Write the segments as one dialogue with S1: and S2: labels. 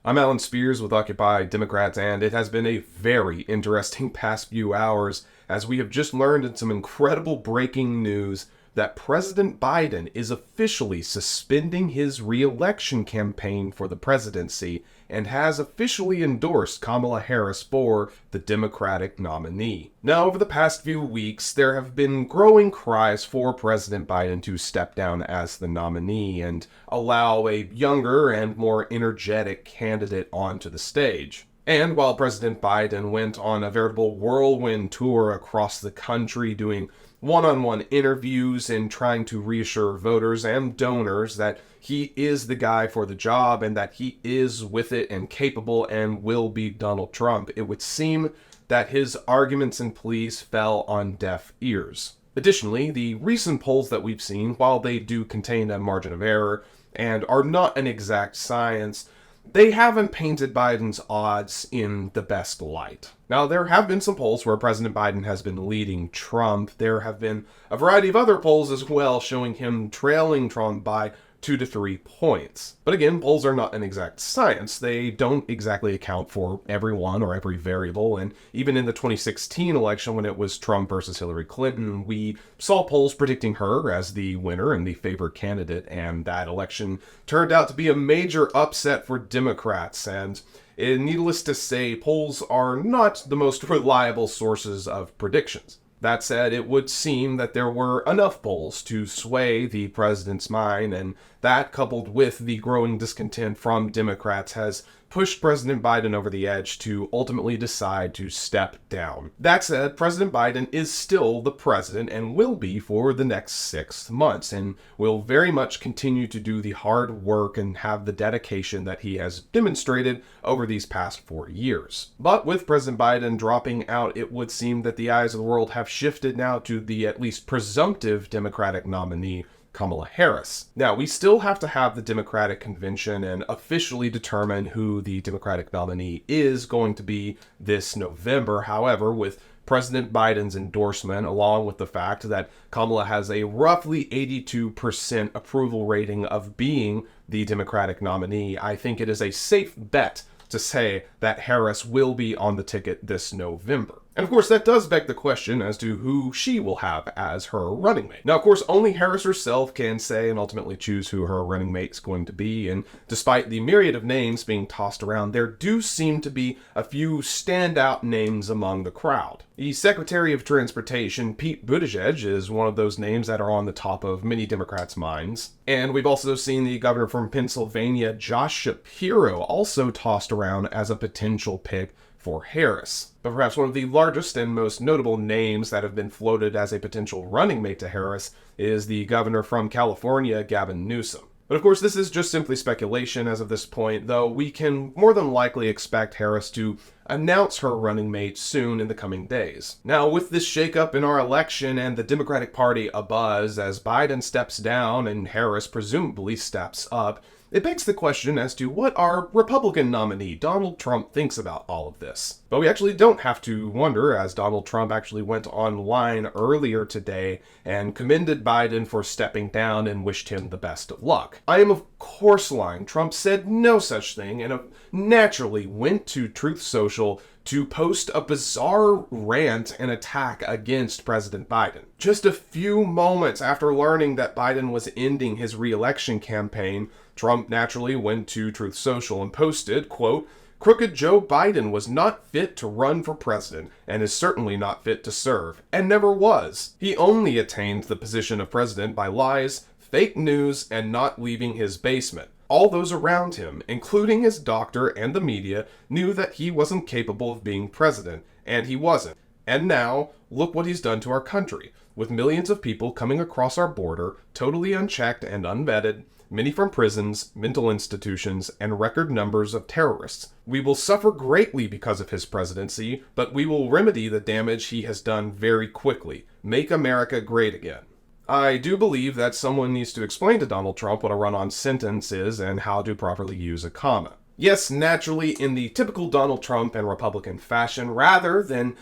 S1: I'm Alan Spears with Occupy Democrats, and it has been a very interesting past few hours as we have just learned in some incredible breaking news that President Biden is officially suspending his re-election campaign for the presidency and has officially endorsed Kamala Harris for the Democratic nominee. Now, over the past few weeks, there have been growing cries for President Biden to step down as the nominee and allow a younger and more energetic candidate onto the stage. And while President Biden went on a veritable whirlwind tour across the country doing one-on-one interviews and trying to reassure voters and donors that he is the guy for the job and that he is with it and capable and will be Donald Trump, it would seem that his arguments and pleas fell on deaf ears. Additionally, the recent polls that we've seen, while they do contain a margin of error and are not an exact science, they haven't painted Biden's odds in the best light. Now, there have been some polls where President Biden has been leading Trump. There have been a variety of other polls as well showing him trailing Trump by 2 to 3 points. But again, polls are not an exact science. They don't exactly account for everyone or every variable. And even in the 2016 election, when it was Trump versus Hillary Clinton, we saw polls predicting her as the winner and the favored candidate. And that election turned out to be a major upset for Democrats. And needless to say, polls are not the most reliable sources of predictions. That said, it would seem that there were enough polls to sway the president's mind, and that, coupled with the growing discontent from Democrats, has pushed President Biden over the edge to ultimately decide to step down. That said, President Biden is still the president and will be for the next 6 months, and will very much continue to do the hard work and have the dedication that he has demonstrated over these past 4 years. But with President Biden dropping out, it would seem that the eyes of the world have shifted now to the at least presumptive Democratic nominee, Kamala Harris. Now, we still have to have the Democratic convention and officially determine who the Democratic nominee is going to be this November. However, with President Biden's endorsement, along with the fact that Kamala has a roughly 82% approval rating of being the Democratic nominee, I think it is a safe bet to say that Harris will be on the ticket this November. And of course, that does beg the question as to who she will have as her running mate. Now, of course, only Harris herself can say and ultimately choose who her running mate is going to be, and despite the myriad of names being tossed around, there do seem to be a few standout names among the crowd. The Secretary of Transportation, Pete Buttigieg, is one of those names that are on the top of many Democrats' minds. And we've also seen the governor from Pennsylvania, Josh Shapiro, also tossed around as a potential pick for Harris. But perhaps one of the largest and most notable names that have been floated as a potential running mate to Harris is the governor from California, Gavin Newsom. But of course, this is just simply speculation as of this point, though we can more than likely expect Harris to announce her running mate soon in the coming days. Now, with this shakeup in our election and the Democratic Party abuzz as Biden steps down and Harris presumably steps up, it begs the question as to what our Republican nominee, Donald Trump, thinks about all of this. But we actually don't have to wonder, as Donald Trump actually went online earlier today and commended Biden for stepping down and wished him the best of luck. I am of course lying. Trump said no such thing and naturally went to Truth Social to post a bizarre rant and attack against President Biden. Just a few moments after learning that Biden was ending his re-election campaign, Trump naturally went to Truth Social and posted, quote, "Crooked Joe Biden was not fit to run for president and is certainly not fit to serve, and never was. He only attained the position of president by lies, fake news, and not leaving his basement. All those around him, including his doctor and the media, knew that he wasn't capable of being president, and he wasn't. And now, look what he's done to our country, with millions of people coming across our border, totally unchecked and unvetted, many from prisons, mental institutions, and record numbers of terrorists. We will suffer greatly because of his presidency, but we will remedy the damage he has done very quickly. Make America great again." I do believe that someone needs to explain to Donald Trump what a run-on sentence is and how to properly use a comma. Yes, naturally, in the typical Donald Trump and Republican fashion, rather than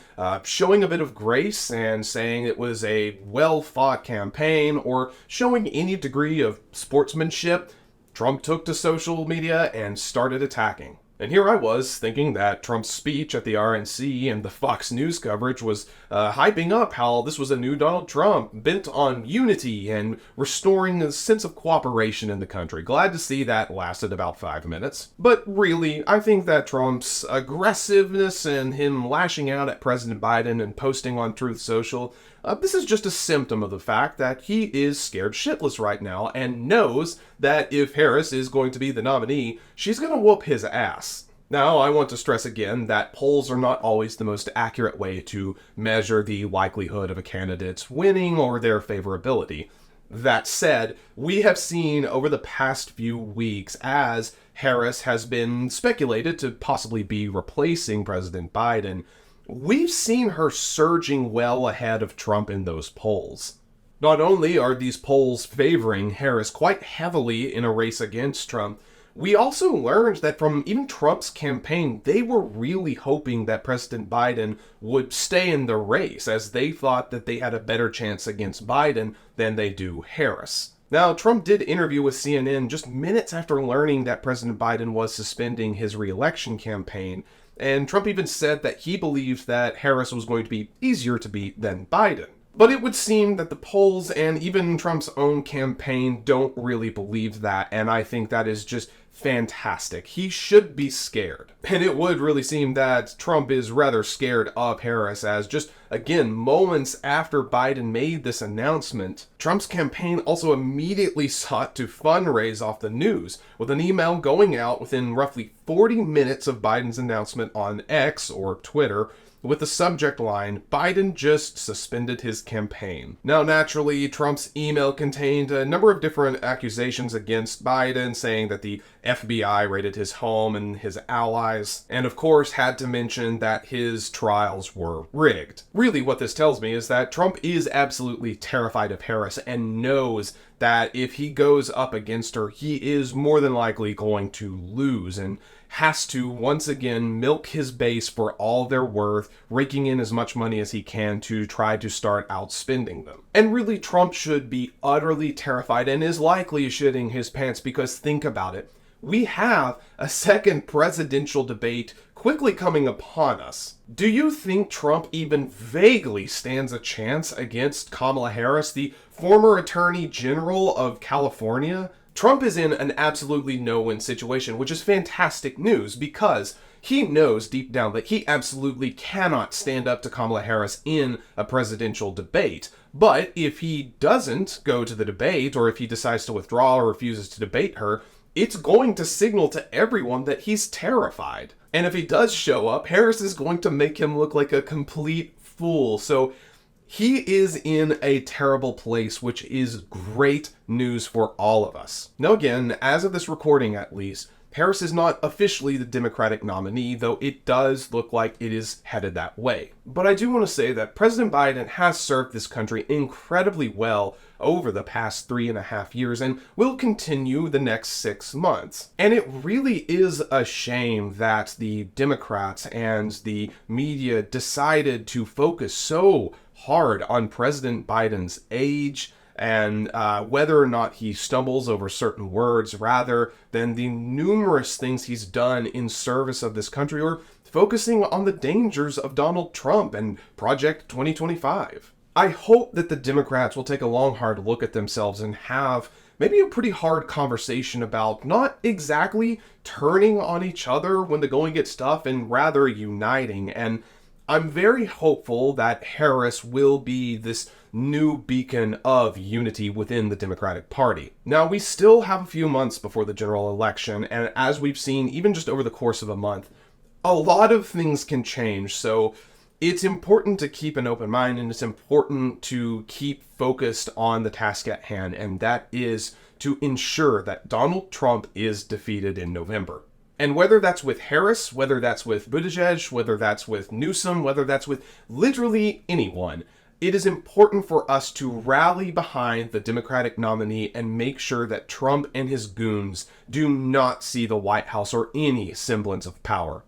S1: showing a bit of grace and saying it was a well-fought campaign or showing any degree of sportsmanship, Trump took to social media and started attacking. And here I was thinking that Trump's speech at the RNC and the Fox News coverage was hyping up how this was a new Donald Trump bent on unity and restoring a sense of cooperation in the country. Glad to see that lasted about 5 minutes. But really, I think that Trump's aggressiveness and him lashing out at President Biden and posting on Truth Social, this is just a symptom of the fact that he is scared shitless right now and knows that if Harris is going to be the nominee, she's going to whoop his ass. Now, I want to stress again that polls are not always the most accurate way to measure the likelihood of a candidate's winning or their favorability. That said, we have seen over the past few weeks as Harris has been speculated to possibly be replacing President Biden, we've seen her surging well ahead of Trump in those polls. Not only are these polls favoring Harris quite heavily in a race against Trump, we also learned that from even Trump's campaign, they were really hoping that President Biden would stay in the race, as they thought that they had a better chance against Biden than they do Harris. Now, Trump did interview with CNN just minutes after learning that President Biden was suspending his re-election campaign, and Trump even said that he believed that Harris was going to be easier to beat than Biden. But it would seem that the polls and even Trump's own campaign don't really believe that, and I think that is just fantastic. He should be scared. And it would really seem that Trump is rather scared of Harris, as just, again, moments after Biden made this announcement, Trump's campaign also immediately sought to fundraise off the news, with an email going out within roughly 40 minutes of Biden's announcement on X, or Twitter, with the subject line, "Biden just suspended his campaign." Now, naturally, Trump's email contained a number of different accusations against Biden, saying that the FBI raided his home and his allies, and of course had to mention that his trials were rigged. Really, what this tells me is that Trump is absolutely terrified of Harris and knows that if he goes up against her, he is more than likely going to lose, and has to once again milk his base for all they're worth, raking in as much money as he can to try to start outspending them. And really, Trump should be utterly terrified and is likely shitting his pants, because think about it. We have a second presidential debate quickly coming upon us. Do you think Trump even vaguely stands a chance against Kamala Harris, the former Attorney General of California? Trump is in an absolutely no-win situation, which is fantastic news, because he knows deep down that he absolutely cannot stand up to Kamala Harris in a presidential debate. But if he doesn't go to the debate, or if he decides to withdraw or refuses to debate her, it's going to signal to everyone that he's terrified. And if he does show up, Harris is going to make him look like a complete fool. So he is in a terrible place, which is great news for all of us. Now again, as of this recording at least, Harris is not officially the Democratic nominee, though it does look like it is headed that way. But I do want to say that President Biden has served this country incredibly well over the past 3.5 years and will continue the next 6 months. And it really is a shame that the Democrats and the media decided to focus so hard on President Biden's age and whether or not he stumbles over certain words, rather than the numerous things he's done in service of this country, or focusing on the dangers of Donald Trump and Project 2025. I hope that the Democrats will take a long, hard look at themselves and have maybe a pretty hard conversation about not exactly turning on each other when the going gets tough, and rather uniting. And I'm very hopeful that Harris will be this new beacon of unity within the Democratic Party. Now, we still have a few months before the general election, and as we've seen, even just over the course of a month, a lot of things can change, so it's important to keep an open mind, and it's important to keep focused on the task at hand, and that is to ensure that Donald Trump is defeated in November. And whether that's with Harris, whether that's with Buttigieg, whether that's with Newsom, whether that's with literally anyone, it is important for us to rally behind the Democratic nominee and make sure that Trump and his goons do not see the White House or any semblance of power.